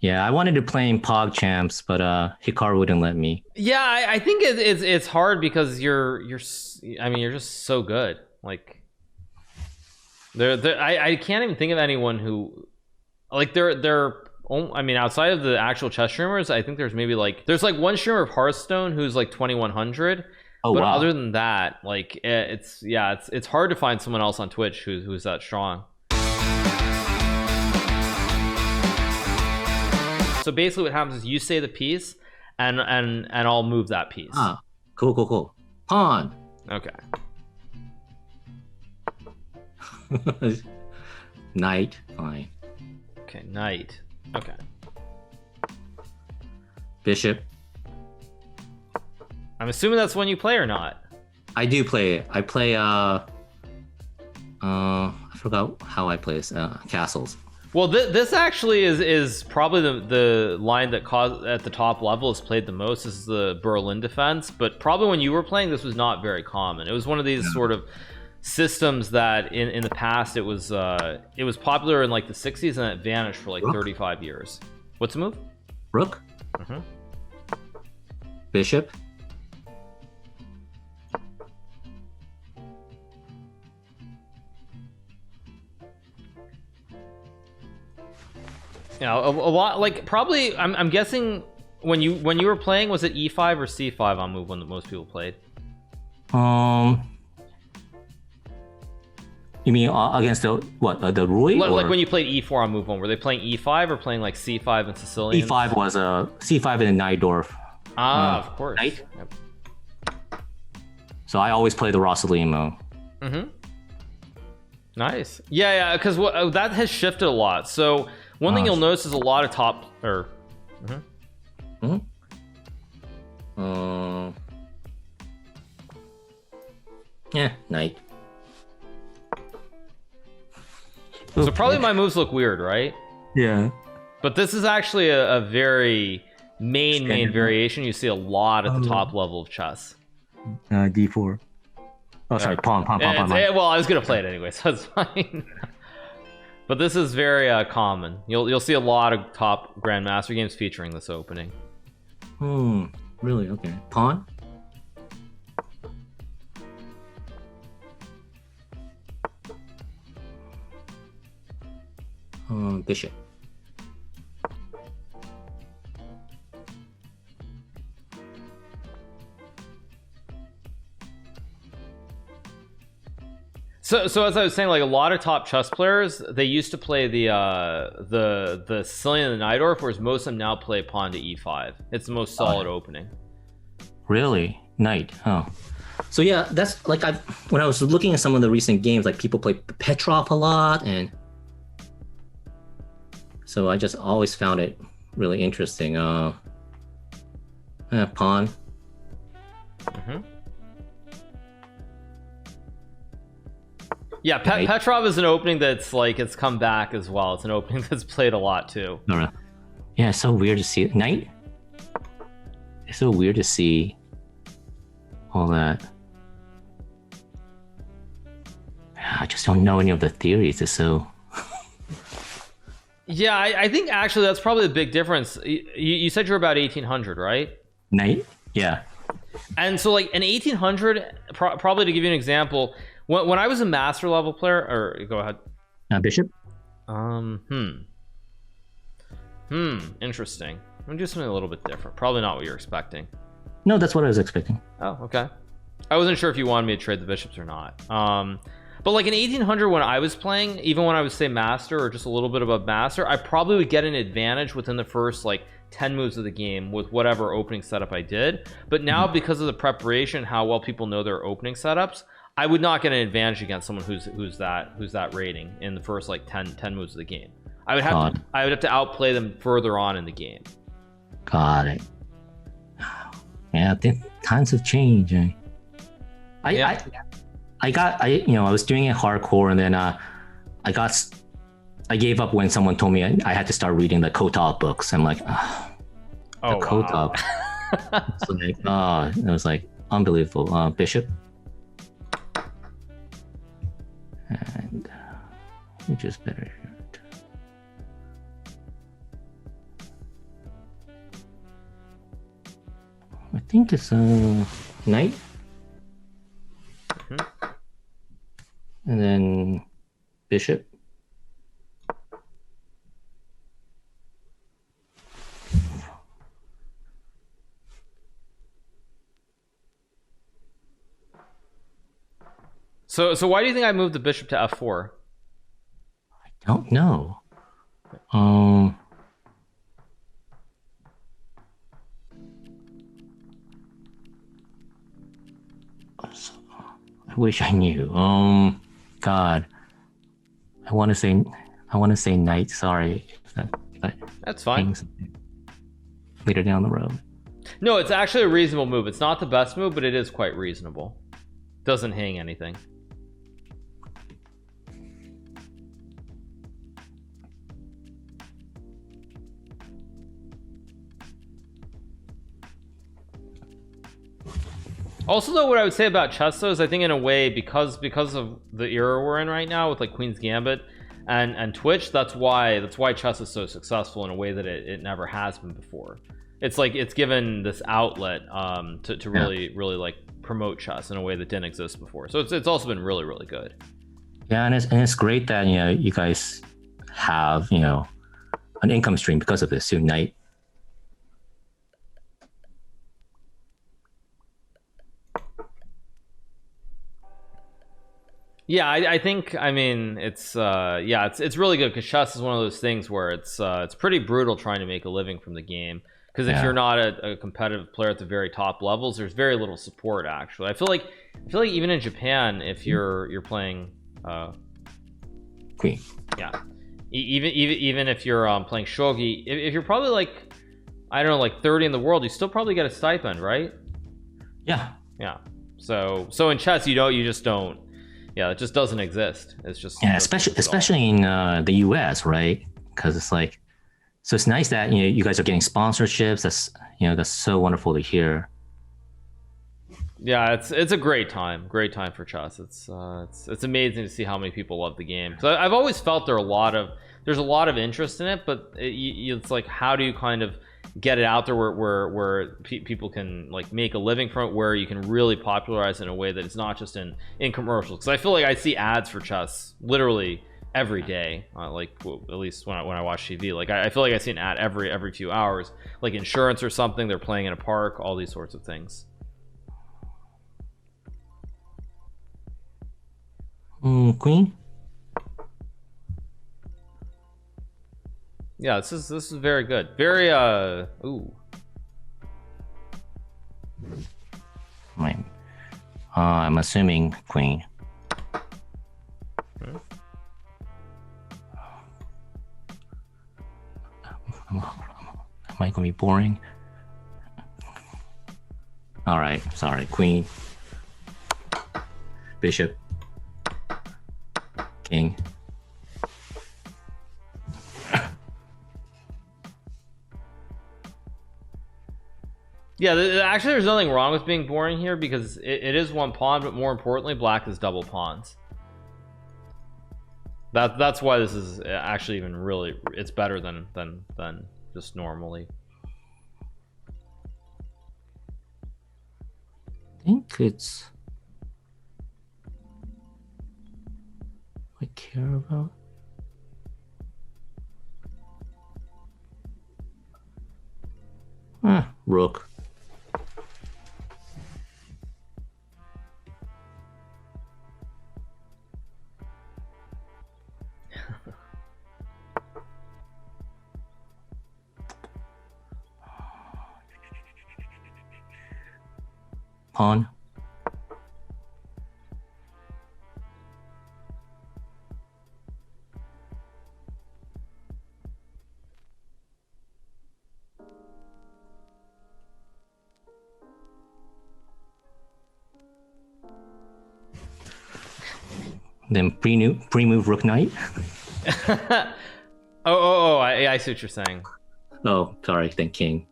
Yeah, I wanted to play in Pog Champs, but Hikaru wouldn't let me. Yeah, I think it's hard because I mean you're just so good. Like I can't even think of anyone who like I mean outside of the actual chess streamers, I think there's like one streamer of Hearthstone who's like 2100. Oh But wow. other than that, like it's hard to find someone else on Twitch who's that strong. So basically what happens is you say the piece and I'll move that piece. Ah, cool. Pawn. Okay. Knight, fine. Okay, knight. Okay. Bishop. I'm assuming that's one you play or not. I do play it. I play I forgot how I play this. Castles. Well, this actually is probably the line that caused at the top level is played the most. This is the Berlin defense, but probably when you were playing, this was not very common. It was one of these sort of systems that in the past it was popular in like the 60s and it vanished for like Rook? 35 years. What's the move? Rook. Mm-hmm. Bishop. You know, a lot like probably I'm guessing when you were playing, was it E5 or C5 on move one that most people played? You mean against the what? The Rui? Like when you played E4 on move one, were they playing E5 or playing like C5 and Sicilian? E5 was a C5 and a Najdorf. Of course. Knight. Yep. So I always play the Rossolimo. Mm-hmm. Nice. Yeah, because that has shifted a lot. So one thing you'll notice is a lot of top or. Mm-hmm. Yeah, knight. So probably my moves look weird, right? Yeah. But this is actually a very main variation. You see a lot at the top level of chess. D4. Oh, sorry, pawn. Well, I was gonna play it anyway, so it's fine. But this is very common. You'll see a lot of top grandmaster games featuring this opening. Really? Okay. Pawn. Bishop. So as I was saying, like a lot of top chess players, they used to play the Sicilian and the Najdorf, whereas most of them now play pawn to e5. It's the most solid opening. Really? Knight. Oh. So yeah, that's like when I was looking at some of the recent games, like people play Petrov a lot, and so I just always found it really interesting. Pawn. Mm-hmm. Yeah, Petrov is an opening that's like it's come back as well. It's an opening that's played a lot too. Yeah, it's so weird to see Knight. It's so weird to see all that. I just don't know any of the theories. It's so. Yeah, I think actually that's probably the big difference. You said you're about 1800, right? Knight. Yeah. And so like an 1800, probably to give you an example. When I was a master level player, or go ahead. Bishop. Interesting. I'm gonna do something a little bit different. Probably not what you're expecting. No, that's what I was expecting. Oh, okay. I wasn't sure if you wanted me to trade the bishops or not. But like in 1800, when I was playing, even when I was say master or just a little bit above master, I probably would get an advantage within the first like 10 moves of the game with whatever opening setup I did. But now because of the preparation, how well people know their opening setups, I would not get an advantage against someone who's that rating in the first like 10 moves of the game. I would have to outplay them further on in the game. Got it. Yeah, times have changed. I was doing it hardcore, and then I gave up when someone told me I had to start reading the Kotal books. I'm like, Kotal. It's like, it was like unbelievable. Bishop. And which is better? think it's knight. And then bishop. So why do you think I moved the bishop to f4? I don't know. I wish I knew. God, I want to say knight. Sorry, That's fine. Later down the road. No, it's actually a reasonable move. It's not the best move, but it is quite reasonable. Doesn't hang anything. Also, though, what I would say about chess, though, is I think in a way, because of the era we're in right now with like Queen's Gambit and Twitch, that's why chess is so successful in a way that it never has been before. It's like it's given this outlet to really like promote chess in a way that didn't exist before. So it's also been really, really good. Yeah, and it's great that you guys have an income stream because of this too. Knight. Yeah, I think, I mean, it's really good because chess is one of those things where it's pretty brutal trying to make a living from the game, because if you're not a competitive player at the very top levels, there's very little support. Actually, I feel like even in Japan, if you're playing Queen, even if you're playing shogi, if you're probably like, I don't know, like 30 in the world, you still probably get a stipend, right? Yeah. So in chess, you just don't. Yeah, it just doesn't exist. It's just especially in the US, right? Because it's like, so it's nice that you guys are getting sponsorships. That's so wonderful to hear. Yeah, it's a great time for chess. It's amazing to see how many people love the game. So I've always felt there's a lot of interest in it, but it's like, how do you kind of get it out there where people can like make a living from it, where you can really popularize it in a way that it's not just in commercials? Because I feel like I see ads for chess literally every day, at least when I watch TV. Like I feel like I see an ad every few hours, like insurance or something, they're playing in a park, all these sorts of things. Queen. Yeah, this is very good. Very ooh. I'm assuming queen. Okay. Am I gonna be boring? All right, sorry. Queen, bishop, king. Yeah, actually there's nothing wrong with being boring here, because it is one pawn, but more importantly, black is double pawns. That's why this is actually even really, it's better than just normally. I think it's I care about. Rook. Pawn. Then pre-move rook knight. I see what you're saying. Oh, sorry. Then king.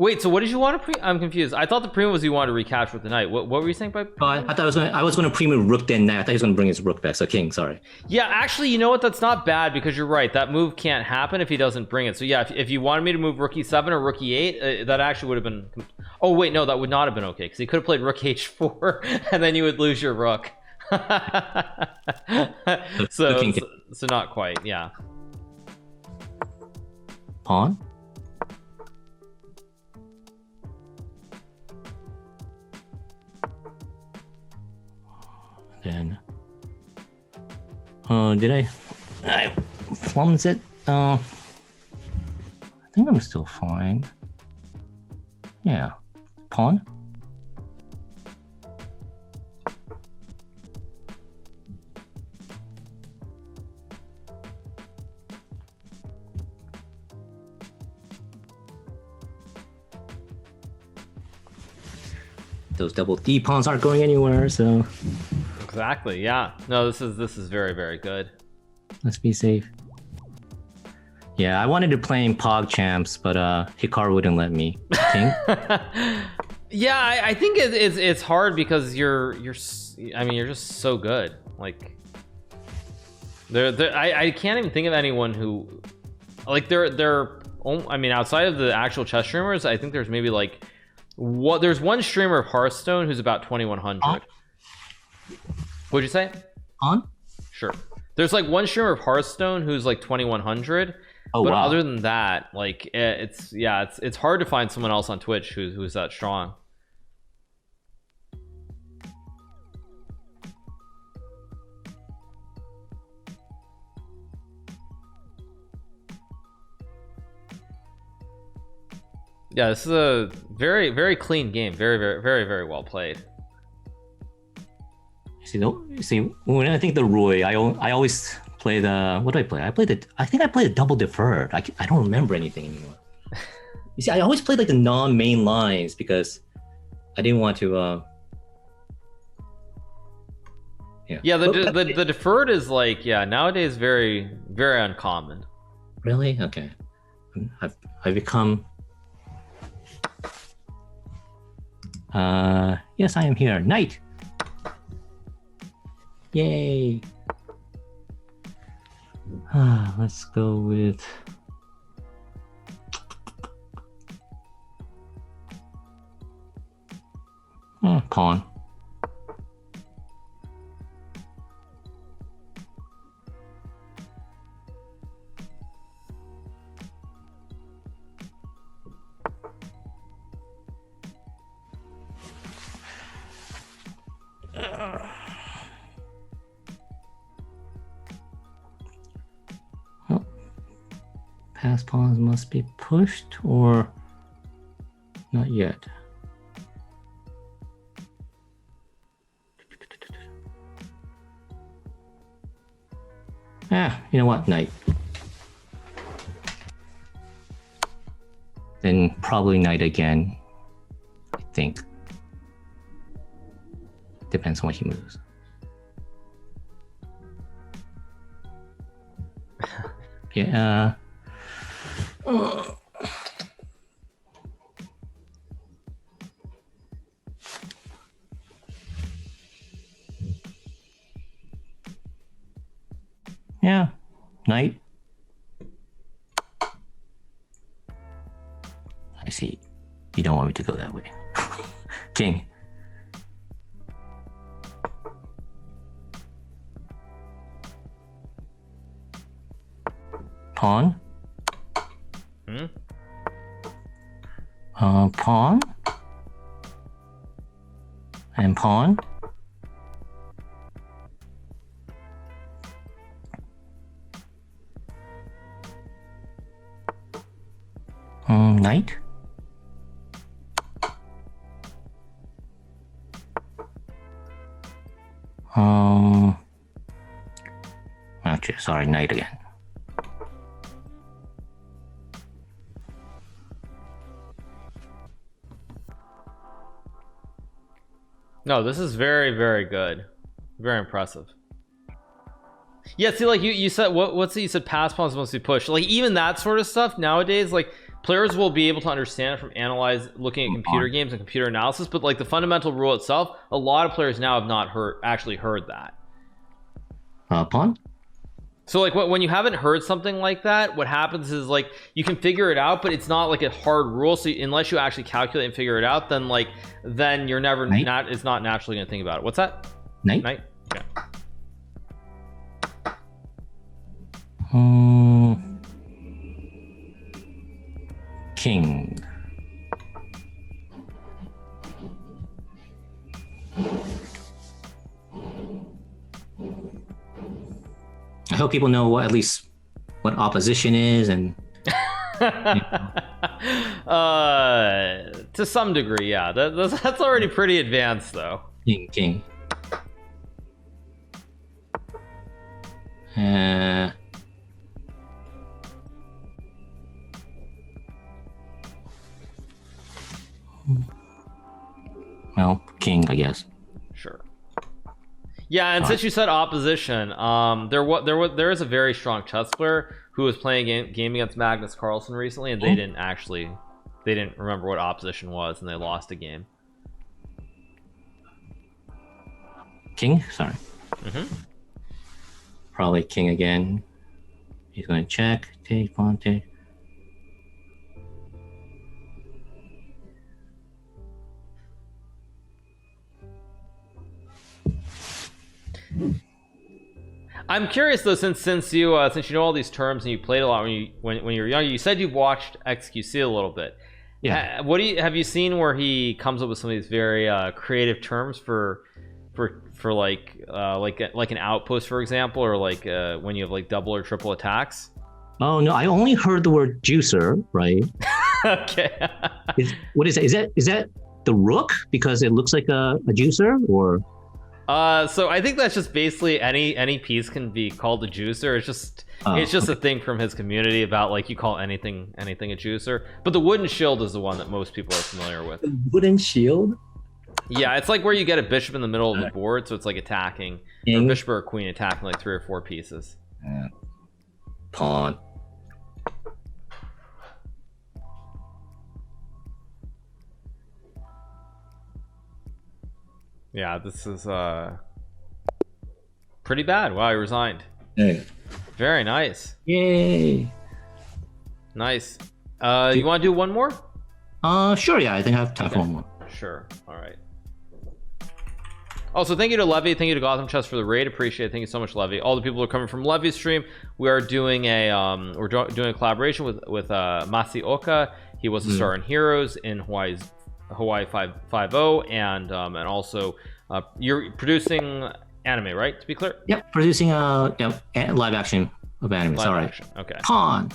Wait, so what did you want to pre? I'm confused. I thought the premium was you wanted to recapture with the knight. What were you saying by? I thought I was gonna premium rook then knight. I thought he was gonna bring his rook back. So king, sorry. Yeah, actually, you know what? That's not bad because you're right. That move can't happen if he doesn't bring it. So yeah, if you wanted me to move rook e7 or rook e8, that actually would have been. Oh wait, no, that would not have been okay because he could have played rook h4 and then you would lose your rook. so not quite. Yeah. Pawn. Then did I flummed it? I think I'm still fine. Yeah. Pawn. Those double D pawns aren't going anywhere, so exactly. Yeah. No, this is very, very good. Let's be safe. Yeah, I wanted to play in Pog Champs, but Hikaru wouldn't let me. King? Yeah, I think it's hard because you're I mean, you're just so good. Like I can't even think of anyone who like they're I mean, outside of the actual chess streamers, I think there's maybe like there's one streamer of Hearthstone who's about 2100. What'd you say? On? Sure. There's like one streamer of Hearthstone who's like 2100. Oh, but wow. Other than that, like it's hard to find someone else on Twitch who's that strong. Yeah, this is a very, very clean game. Very, very, very, very well played. See, when I think the Roy, I always play the, what do I play? I think I played a double deferred. I don't remember anything anymore. You see, I always played like the non-main lines because I didn't want to. Yeah, the deferred is like, yeah, nowadays very, very uncommon. Really? Okay. I've become. Yes, I am here. Knight. Yay. Let's go with. Pawn. Pass pawns must be pushed or not yet. You know what? Knight. Then probably knight again, I think. Depends on what he moves. Yeah. Yeah, knight. I see. You don't want me to go that way. King. Pawn. Pawn. And pawn. Knight. Actually, sorry, knight again. No, this is very, very good. Very impressive. Yeah, see, like you said, what's it? You said pass pawns must be pushed. Like even that sort of stuff nowadays, like players will be able to understand it from looking at computer games and computer analysis, but like the fundamental rule itself, a lot of players now have not actually heard that. Pawn? So like when you haven't heard something like that, what happens is like you can figure it out, but it's not like a hard rule. So unless you actually calculate and figure it out, then you're never it's not naturally going to think about it. What's that? Knight. Knight. Okay. King. I hope people know at least what opposition is and to some degree, yeah. That's already pretty advanced though. King. Well, king, I guess. Sure. Yeah, and since you said opposition, there is a very strong chess player who was playing a game against Magnus Carlsen recently, and they didn't remember what opposition was, and they lost a game. King? Sorry. Probably king again. He's going to check. Take, pawn, take. I'm curious though, since you know all these terms and you played a lot when you were young. You said you've watched XQC a little bit. Yeah. Have you seen where he comes up with some of these very creative terms for like an outpost, for example, or like when you have like double or triple attacks? Oh no, I only heard the word juicer, right? Okay. What is that? Is that the rook because it looks like a juicer, or? So I think that's just basically any piece can be called a juicer. It's just a thing from his community about like you call anything a juicer. But the wooden shield is the one that most people are familiar with. The wooden shield? Yeah, it's like where you get a bishop in the middle of the board, so it's like attacking, or a bishop or a queen attacking like 3 or 4 pieces. Yeah. Pawn. Yeah, this is pretty bad. Wow, he resigned. Yeah. Very nice. Yay. Nice. You want to do one more? Sure. Yeah, I think I have time for one more. Sure. All right. Also, thank you to Levy. Thank you to Gotham Chess for the raid. Appreciate it. Thank you so much, Levy. All the people who are coming from Levy's stream. We are doing a doing a collaboration with Masi Oka. He was a star in Heroes in Hawaii 550, and also you're producing anime, right? To be clear. Yep, producing live action of anime. Live All right. action. Okay. Pawn.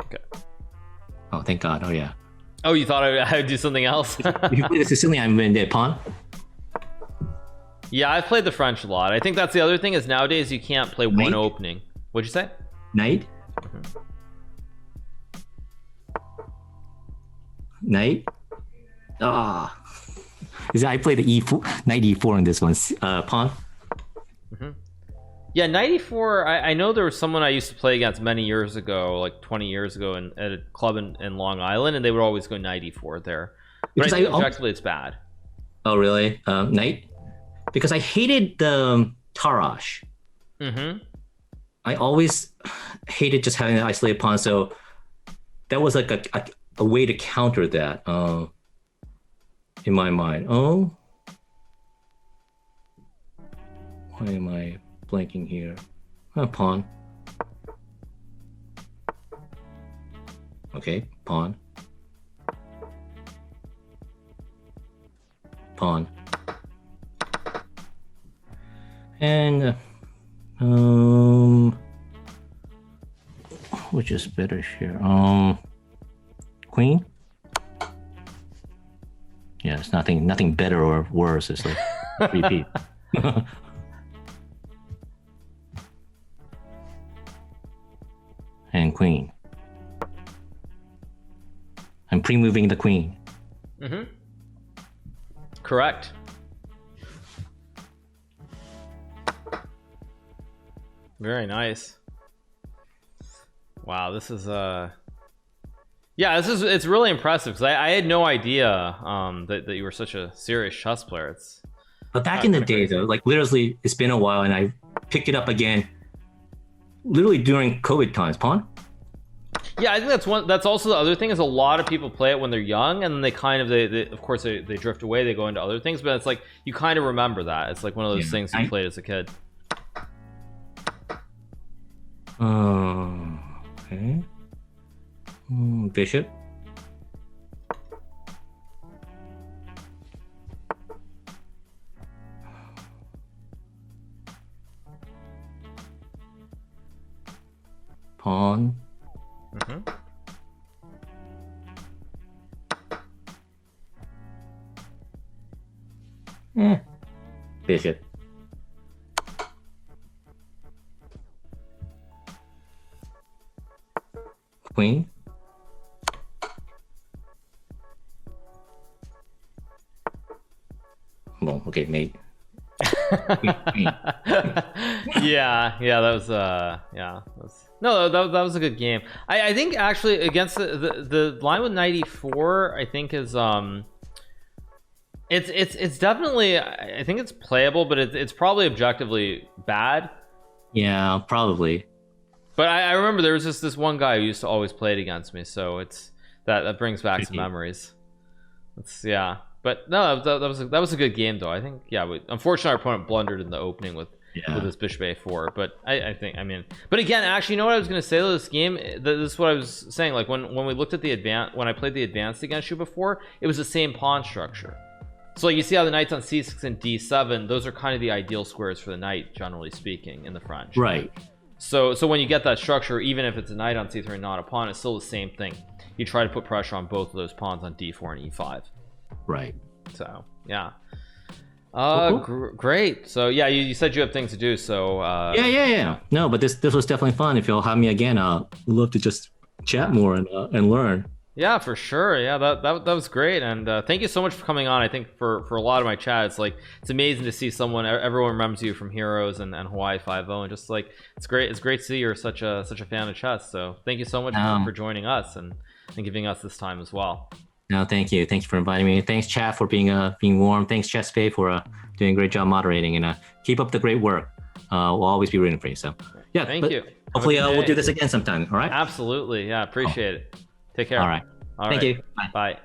Okay. Oh, thank God. Oh yeah. Oh, you thought I'd do something else? If you play the Sicilian, I'm in there. Pawn. Yeah, I've played the French a lot. I think that's the other thing is nowadays you can't play one opening. What'd you say? Knight. Knight. Ah. I played the E4, Knight E4 in this one. Pawn. Yeah, 94. I know there was someone I used to play against many years ago, like 20 years ago, at a club in Long Island, and they would always go 94 there. But I think objectively it's bad. Oh, really? Knight? Because I hated the Tarash. I always hated just having an isolated pawn, so that was like a way to counter that in my mind. Oh, why am I blanking here? Pawn. Okay, pawn. Pawn. And which is better here? Queen. Yeah, it's nothing better or worse. It's like repeat. And queen. I'm pre-moving the queen. Correct. Very nice. Wow, this is Yeah, it's really impressive because I had no idea that you were such a serious chess player. It's But back in the day, though, like literally, it's been a while, and I picked it up again, literally during COVID times. Pawn. Yeah, I think that's also the other thing is a lot of people play it when they're young, and then they kind of they of course they drift away, they go into other things, but it's like you kind of remember that. It's like one of those things you played as a kid. Okay. Bishop. Pawn. Bishop. Queen. Well, okay, mate. yeah, that was no, that was a good game. I think actually against the line with knight e4, I think is it's definitely, I think it's playable, but it's probably objectively bad. Yeah, probably. But I remember there was this one guy who used to always play it against me, so it's that brings back some memories. Yeah. But no, that was a good game though. I think unfortunately our opponent blundered in the opening with his bishop a4. But I think, I mean, but again, actually, you know what I was gonna say to this game? This is what I was saying. Like when we looked at the when I played the advanced against you before, it was the same pawn structure. So like you see how the knight's on c6 and d7, those are kind of the ideal squares for the knight, generally speaking, in the French. Right. So when you get that structure, even if it's a knight on c3 and not a pawn, it's still the same thing. You try to put pressure on both of those pawns on d4 and e5. Right. So yeah. Cool. Great. So yeah, you said you have things to do. So yeah. No, but this was definitely fun. If you'll have me again, I'll love to just chat more and learn. Yeah, for sure. Yeah, that was great, and thank you so much for coming on. I think for a lot of my chat, it's amazing to see everyone remembers you from Heroes and Hawaii 5-0, and just like it's great to see you're such a fan of chess. So thank you so much for joining us and giving us this time as well. No, thank you for inviting me. Thanks, chat, for being warm. Thanks, ChessPay, for doing a great job moderating, and keep up the great work. We'll always be rooting for you. So yeah, thank you. Hopefully we'll do this again sometime. All right. Absolutely. Yeah, appreciate it. Take care. All right. Thank you. Bye.